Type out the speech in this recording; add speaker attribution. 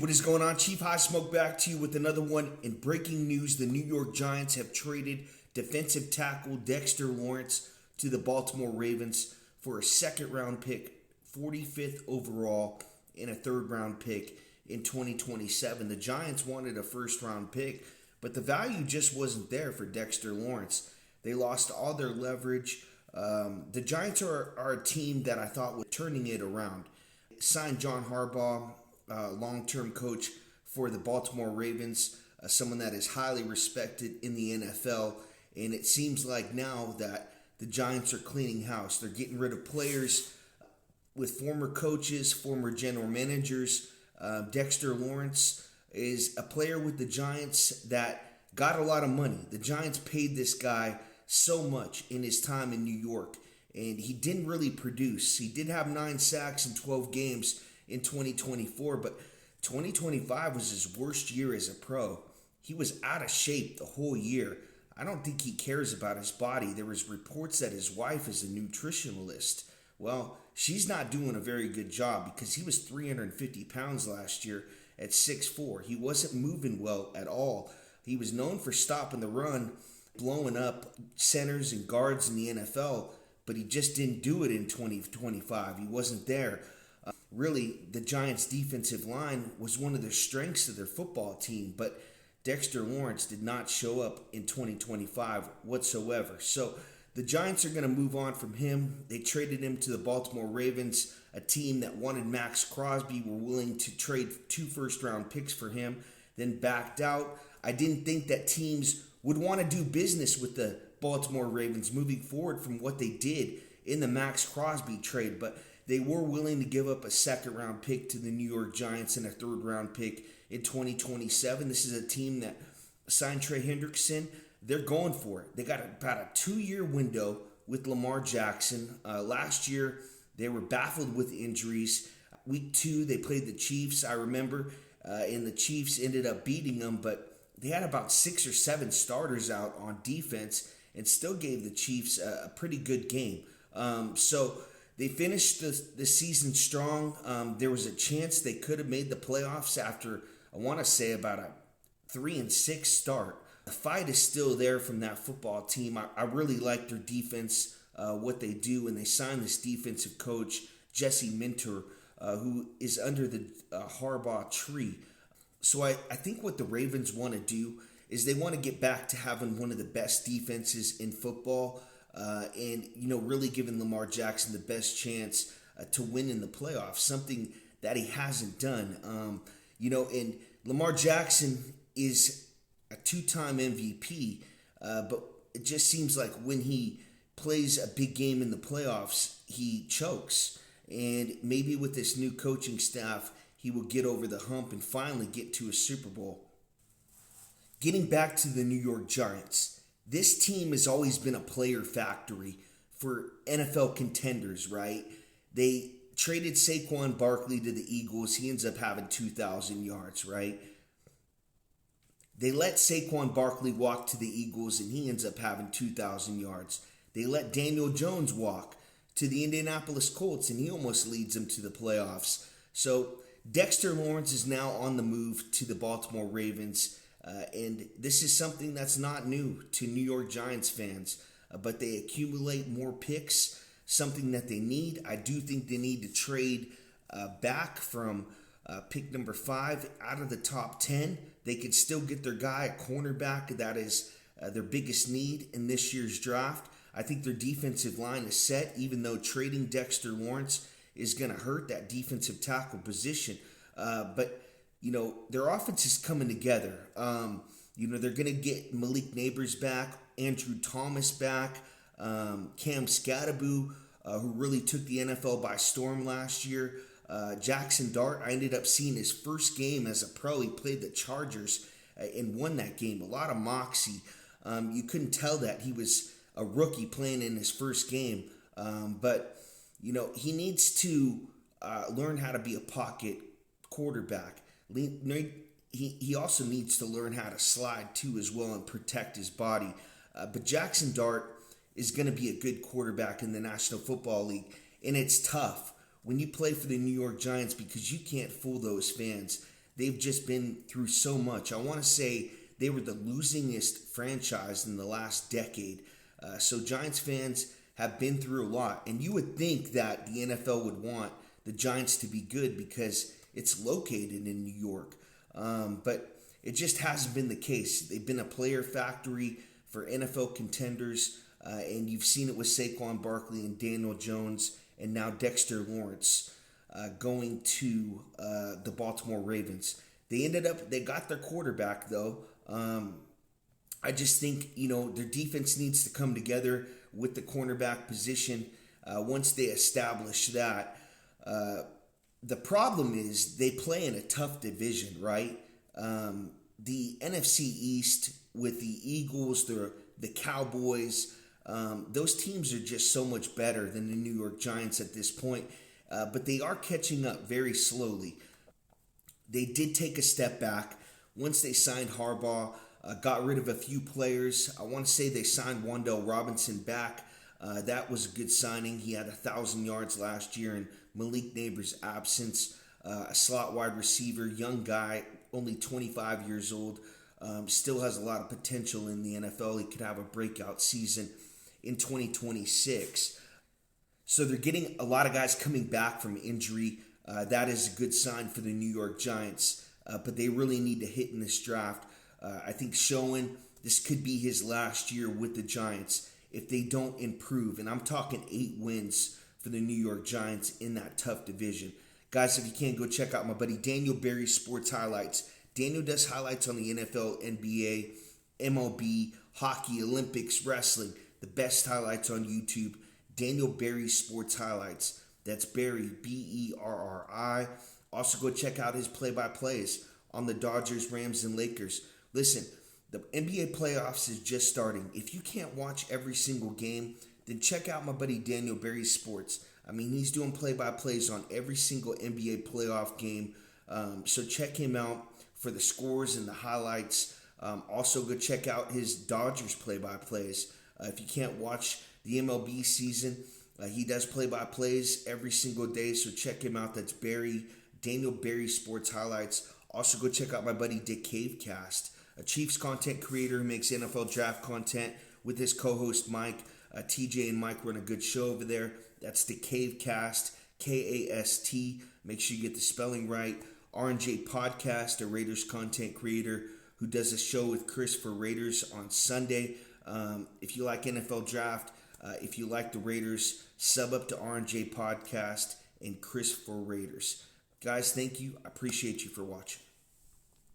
Speaker 1: What is going on, Chief High Smoke back to you with another one. In breaking news, the New York Giants have traded defensive tackle Dexter Lawrence to the Baltimore Ravens for a second round pick, 45th overall, and a third round pick in 2027. The Giants wanted a first round pick, but the value just wasn't there for Dexter Lawrence. They lost all their leverage. The Giants are a team that I thought was turning it around. Signed John Harbaugh, long-term coach for the Baltimore Ravens, someone that is highly respected in the NFL. And it seems like now that the Giants are cleaning house. They're getting rid of players with former coaches, former general managers. Dexter Lawrence is a player with the Giants that got a lot of money. The Giants paid this guy so much in his time in New York, and he didn't really produce. He did have 9 sacks in 12 games in 2024, but 2025 was his worst year as a pro. He was out of shape the whole year. I don't think he cares about his body. There was reports that his wife is a nutritionalist. Well, she's not doing a very good job because he was 350 pounds last year at 6'4". He wasn't moving well at all. He was known for stopping the run, blowing up centers and guards in the NFL, but he just didn't do it in 2025. He wasn't there. Really, the Giants' defensive line was one of the strengths of their football team, but Dexter Lawrence did not show up in 2025 whatsoever. So the Giants are going to move on from him. They traded him to the Baltimore Ravens, a team that wanted Max Crosby, were willing to trade 2 first-round picks for him, then backed out. I didn't think that teams would want to do business with the Baltimore Ravens moving forward from what they did in the Max Crosby trade, but they were willing to give up a second-round pick to the New York Giants and a third-round pick in 2027. This is a team that signed Trey Hendrickson. They're going for it. They got about a 2-year window with Lamar Jackson. Last year, they were baffled with injuries. Week 2, they played the Chiefs, I remember, and the Chiefs ended up beating them, but they had about 6 or 7 starters out on defense and still gave the Chiefs a pretty good game. So they finished the season strong. There was a chance they could have made the playoffs after, I want to say, about a 3-6 start. The fight is still there from that football team. I really like their defense, what they do, and they signed this defensive coach, Jesse Minter, who is under the Harbaugh tree. So I think what the Ravens want to do is they want to get back to having one of the best defenses in football, and really giving Lamar Jackson the best chance to win in the playoffs, something that he hasn't done. And Lamar Jackson is a 2-time MVP, but it just seems like when he plays a big game in the playoffs, he chokes. And maybe with this new coaching staff, he will get over the hump and finally get to a Super Bowl. Getting back to the New York Giants, this team has always been a player factory for NFL contenders, right? They traded Saquon Barkley to the Eagles. He ends up having 2,000 yards, right? They let Saquon Barkley walk to the Eagles, and he ends up having 2,000 yards. They let Daniel Jones walk to the Indianapolis Colts, and he almost leads them to the playoffs. So Dexter Lawrence is now on the move to the Baltimore Ravens, and this is something that's not new to New York Giants fans, but they accumulate more picks, something that they need. I do think they need to trade back from pick number 5 out of the top 10. They could still get their guy, a cornerback. That is their biggest need in this year's draft. I think their defensive line is set, even though trading Dexter Lawrence is going to hurt that defensive tackle position. But their offense is coming together. They're going to get Malik Neighbors back, Andrew Thomas back, Cam Scatteraboo, who really took the NFL by storm last year. Jackson Dart, I ended up seeing his first game as a pro. He played the Chargers and won that game. A lot of moxie. You couldn't tell that he was a rookie playing in his first game. But he needs to learn how to be a pocket quarterback. He also needs to learn how to slide too as well and protect his body. But Jackson Dart is going to be a good quarterback in the National Football League. And it's tough when you play for the New York Giants because you can't fool those fans. they've just been through so much. I want to say they were the losingest franchise in the last decade. So Giants fans have been through a lot, and you would think that the NFL would want the Giants to be good because it's located in New York. But it just hasn't been the case. They've been a player factory for NFL contenders, and you've seen it with Saquon Barkley and Daniel Jones, and now Dexter Lawrence going to the Baltimore Ravens. They got their quarterback though. I just think, their defense needs to come together with the cornerback position. Once they establish that, the problem is they play in a tough division, right? The NFC East with the Eagles, the Cowboys, those teams are just so much better than the New York Giants at this point. But they are catching up very slowly. They did take a step back once they signed Harbaugh, got rid of a few players. I want to say they signed Wan'Dale Robinson back. That was a good signing. He had 1,000 yards last year in Malik Neighbors' absence. A slot wide receiver, young guy, only 25 years old. Still has a lot of potential in the NFL. He could have a breakout season in 2026. So they're getting a lot of guys coming back from injury. That is a good sign for the New York Giants. But they really need to hit in this draft. I think showing this could be his last year with the Giants if they don't improve. And I'm talking 8 wins for the New York Giants in that tough division. Guys, if you can, go check out my buddy Daniel Berry's Sports Highlights. Daniel does highlights on the NFL, NBA, MLB, hockey, Olympics, wrestling. The best highlights on YouTube. Daniel Berry's Sports Highlights. That's Berry, Berri. Also, go check out his play-by-plays on the Dodgers, Rams, and Lakers. Listen, the NBA playoffs is just starting. If you can't watch every single game, then check out my buddy Daniel Berry's Sports. I mean, he's doing play-by-plays on every single NBA playoff game. So check him out for the scores and the highlights. Also, go check out his Dodgers play-by-plays. If you can't watch the MLB season, he does play-by-plays every single day. So check him out. That's Daniel Berry Sports Highlights. Also, go check out my buddy Dick Cavecast, a Chiefs content creator who makes NFL draft content with his co-host Mike. TJ and Mike run a good show over there. That's the Cavecast, Kast. Make sure you get the spelling right. R&J Podcast, a Raiders content creator who does a show with Chris for Raiders on Sunday. If you like NFL draft, if you like the Raiders, sub up to R&J Podcast and Chris for Raiders. Guys, thank you. I appreciate you for watching.